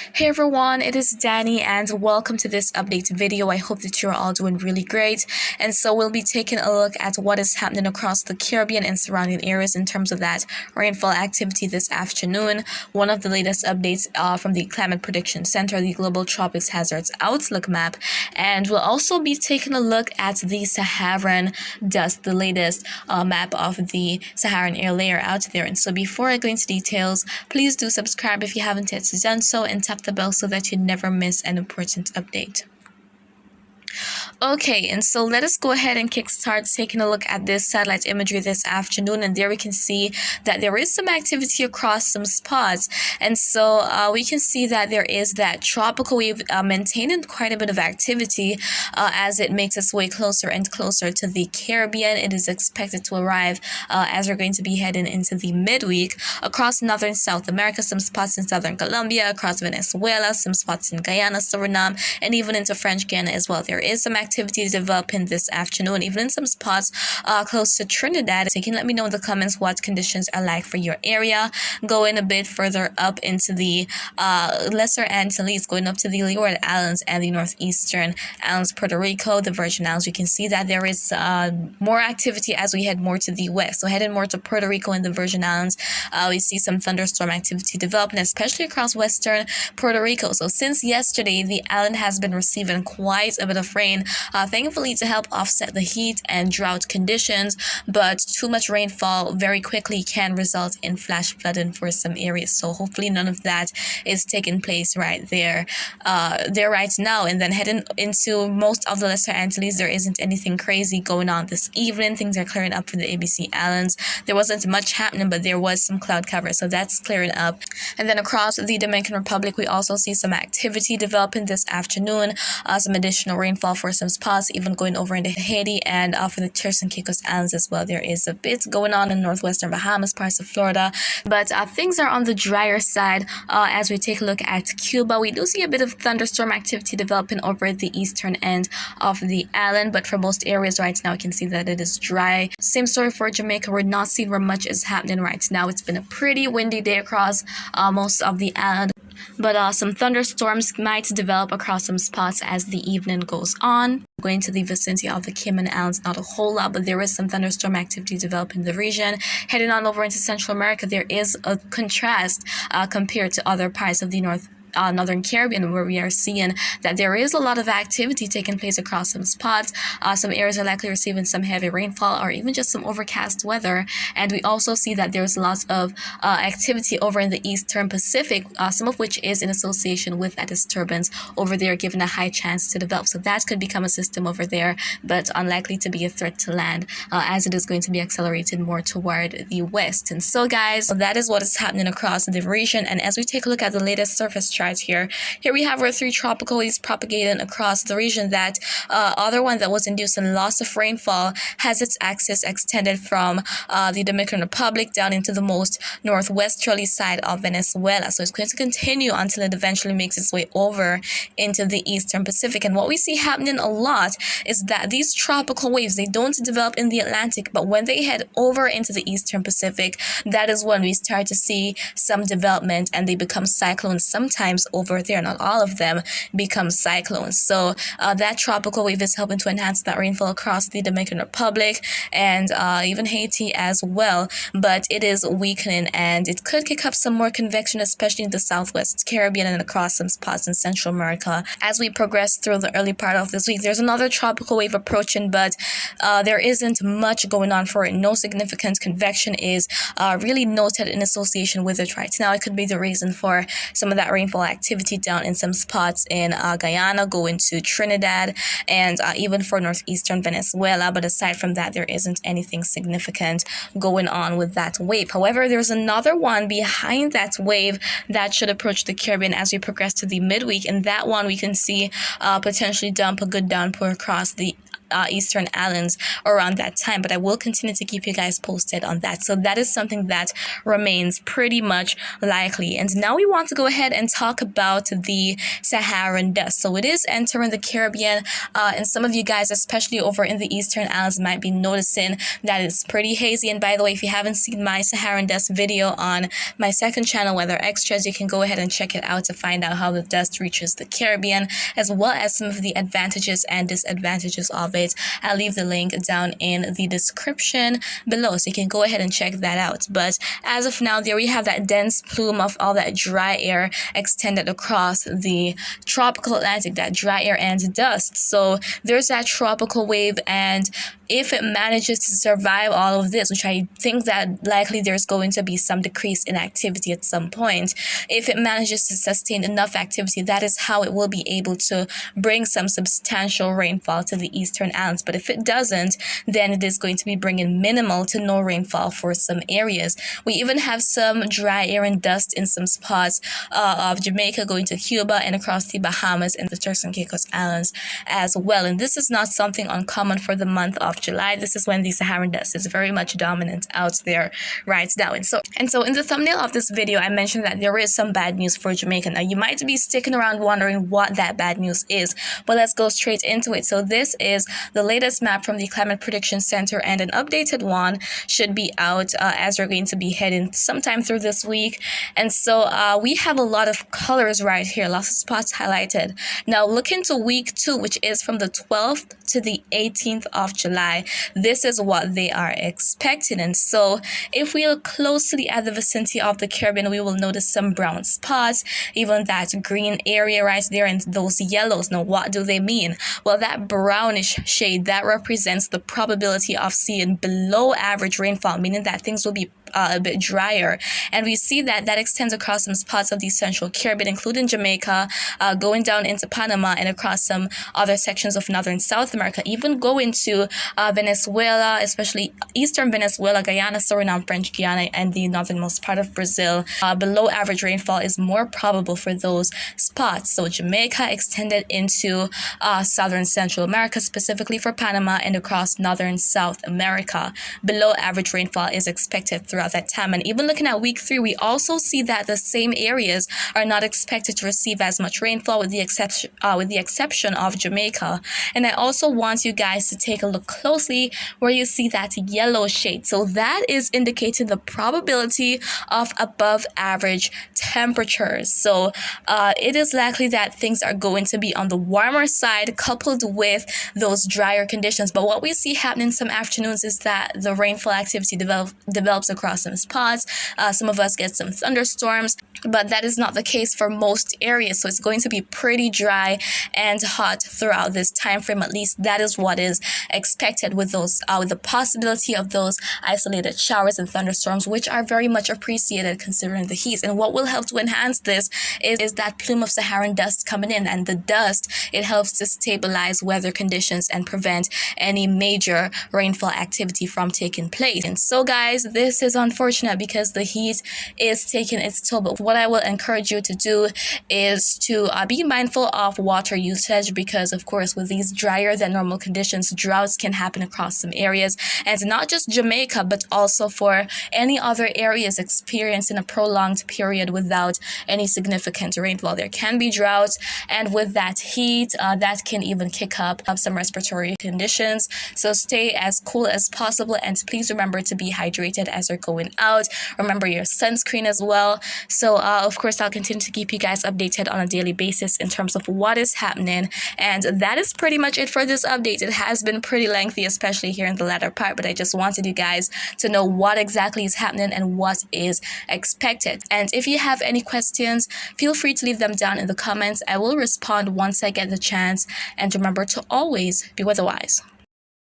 Hey everyone, it is Dani'i and welcome to this update video. I hope that you're all doing really great. And so we'll be taking a look at what is happening across the Caribbean and surrounding areas in terms of that rainfall activity this afternoon. One of the latest updates from the Climate Prediction Center, the Global Tropics Hazards Outlook map. And we'll also be taking a look at the Saharan Dust, the latest map of the Saharan air layer out there. And so before I go into details, please do subscribe if you haven't yet done so and tap the bell so that you never miss an important update. Okay, and so let us go ahead and kickstart taking a look at this satellite imagery this afternoon, and there we can see that there is some activity across some spots. And so we can see that there is that tropical wave maintaining quite a bit of activity as it makes its way closer and closer to the Caribbean. It is expected to arrive as we're going to be heading into the midweek across northern South America, some spots in southern Colombia, across Venezuela, some spots in Guyana, Suriname, and even into French Guiana as well. There is some activity developing this afternoon, even in some spots close to Trinidad. So you can let me know in the comments what conditions are like for your area. Going a bit further up into the Lesser Antilles, going up to the Leeward Islands and the northeastern islands, Puerto Rico, the Virgin Islands, we can see that there is more activity as we head more to the west. So heading more to Puerto Rico and the Virgin Islands, we see some thunderstorm activity developing, especially across western Puerto Rico. So since yesterday, the island has been receiving quite a bit of rain, thankfully to help offset the heat and drought conditions, but too much rainfall very quickly can result in flash flooding for some areas. So hopefully none of that is taking place right there right now. And then heading into most of the Lesser Antilles, there isn't anything crazy going on this evening. Things are clearing up for the ABC Islands. There wasn't much happening, but there was some cloud cover, so that's clearing up. And then across the Dominican Republic, we also see some activity developing this afternoon, some additional rainfall for some spots, even going over into Haiti and for the Turks and Caicos Islands as well. There is a bit going on in northwestern Bahamas, parts of Florida, but things are on the drier side as we take a look at Cuba. We do see a bit of thunderstorm activity developing over the eastern end of the island, but for most areas right now, you can see that it is dry. Same story for Jamaica. We're not seeing where much is happening right now. It's been a pretty windy day across most of the island, but some thunderstorms might develop across some spots as the evening goes on. Going to the vicinity of the Cayman Islands, not a whole lot, but there is some thunderstorm activity developing in the region. Heading on over into Central America, there is a contrast compared to other parts of the Northern Caribbean, where we are seeing that there is a lot of activity taking place across some spots. Some areas are likely receiving some heavy rainfall or even just some overcast weather. And we also see that there's lots of activity over in the Eastern Pacific, some of which is in association with a disturbance over there, given a high chance to develop. So that could become a system over there, but unlikely to be a threat to land as it is going to be accelerated more toward the west. And so guys, that is what is happening across the region. And as we take a look at the latest surface here we have our three tropical waves propagating across the region. That other one that was inducing loss of rainfall has its axis extended from the Dominican Republic down into the most northwesterly side of Venezuela. So it's going to continue until it eventually makes its way over into the Eastern Pacific. And what we see happening a lot is that these tropical waves, they don't develop in the Atlantic, but when they head over into the Eastern Pacific, that is when we start to see some development and they become cyclones sometimes over there. Not all of them become cyclones. So that tropical wave is helping to enhance that rainfall across the Dominican Republic and even Haiti as well. But it is weakening and it could kick up some more convection, especially in the Southwest Caribbean and across some spots in Central America. As we progress through the early part of this week, there's another tropical wave approaching, but there isn't much going on for it. No significant convection is really noted in association with it right now. It could be the reason for some of that rainfall activity down in some spots in Guyana, going to Trinidad, and even for northeastern Venezuela. But aside from that, there isn't anything significant going on with that wave. However, there's another one behind that wave that should approach the Caribbean as we progress to the midweek, and that one we can see potentially dump a good downpour across the eastern islands around that time, but I will continue to keep you guys posted on that. So that is something that remains pretty much likely. And now we want to go ahead and talk about the Saharan dust. So it is entering the Caribbean, and some of you guys, especially over in the eastern islands, might be noticing that it's pretty hazy. And by the way, if you haven't seen my Saharan dust video on my second channel, Weather Extras, you can go ahead and check it out to find out how the dust reaches the Caribbean, as well as some of the advantages and disadvantages of it. I'll leave the link down in the description below, so you can go ahead and check that out. But as of now, there we have that dense plume of all that dry air extended across the tropical Atlantic, that dry air and dust. So there's that tropical wave, and if it manages to survive all of this, which I think that likely there's going to be some decrease in activity at some point, if it manages to sustain enough activity, that is how it will be able to bring some substantial rainfall to the eastern islands. But if it doesn't, then it is going to be bringing minimal to no rainfall for some areas. We even have some dry air and dust in some spots of Jamaica, going to Cuba and across the Bahamas and the Turks and Caicos Islands as well. And this is not something uncommon for the month of July. This is when the Saharan dust is very much dominant out there right now. And so in the thumbnail of this video, I mentioned that there is some bad news for Jamaica. Now, you might be sticking around wondering what that bad news is, but let's go straight into it. So this is the latest map from the Climate Prediction Center, and an updated one should be out as we're going to be heading sometime through this week. And so we have a lot of colors right here, lots of spots highlighted. Now, look into week 2, which is from the 12th to the 18th of July. This is what they are expecting. And so if we look closely at the vicinity of the Caribbean, we will notice some brown spots, even that green area right there, and those yellows. Now, what do they mean? Well, that brownish shade, that represents the probability of seeing below average rainfall, meaning that things will be a bit drier. And we see that extends across some spots of the central Caribbean, including Jamaica, going down into Panama and across some other sections of northern South America, even going to Venezuela, especially eastern Venezuela, Guyana, Suriname, French Guiana, and the northernmost part of Brazil. Below average rainfall is more probable for those spots. So Jamaica extended into southern Central America, specifically for Panama, and across northern South America. Below average rainfall is expected throughout that time. And even looking at week 3, we also see that the same areas are not expected to receive as much rainfall, with the exception of Jamaica. And I also want you guys to take a look closely where you see that yellow shade. So that is indicating the probability of above average temperatures. So it is likely that things are going to be on the warmer side, coupled with those drier conditions. But what we see happening some afternoons is that the rainfall activity develops across some spots. Some of us get some thunderstorms, but that is not the case for most areas. So it's going to be pretty dry and hot throughout this time frame. At least that is what is expected, with those with the possibility of those isolated showers and thunderstorms, which are very much appreciated considering the heat. And what will help to enhance this is that plume of Saharan dust coming in, and the dust, it helps to stabilize weather conditions and prevent any major rainfall activity from taking place. And so guys, this is unfortunate because the heat is taking its toll. But what I will encourage you to do is to be mindful of water usage, because of course with these drier than normal conditions, droughts can happen across some areas, and not just Jamaica, but also for any other areas experiencing a prolonged period without any significant rainfall. There can be droughts, and with that heat, that can even kick up some respiratory conditions. So stay as cool as possible, and please remember to be hydrated as you're going out. Remember your sunscreen as well. So of course, I'll continue to keep you guys updated on a daily basis in terms of what is happening. And that is pretty much it for this update. It has been pretty lengthy, especially here in the latter part, but I just wanted you guys to know what exactly is happening and what is expected. And if you have any questions, feel free to leave them down in the comments. I will respond once I get the chance. And remember to always be weather wise.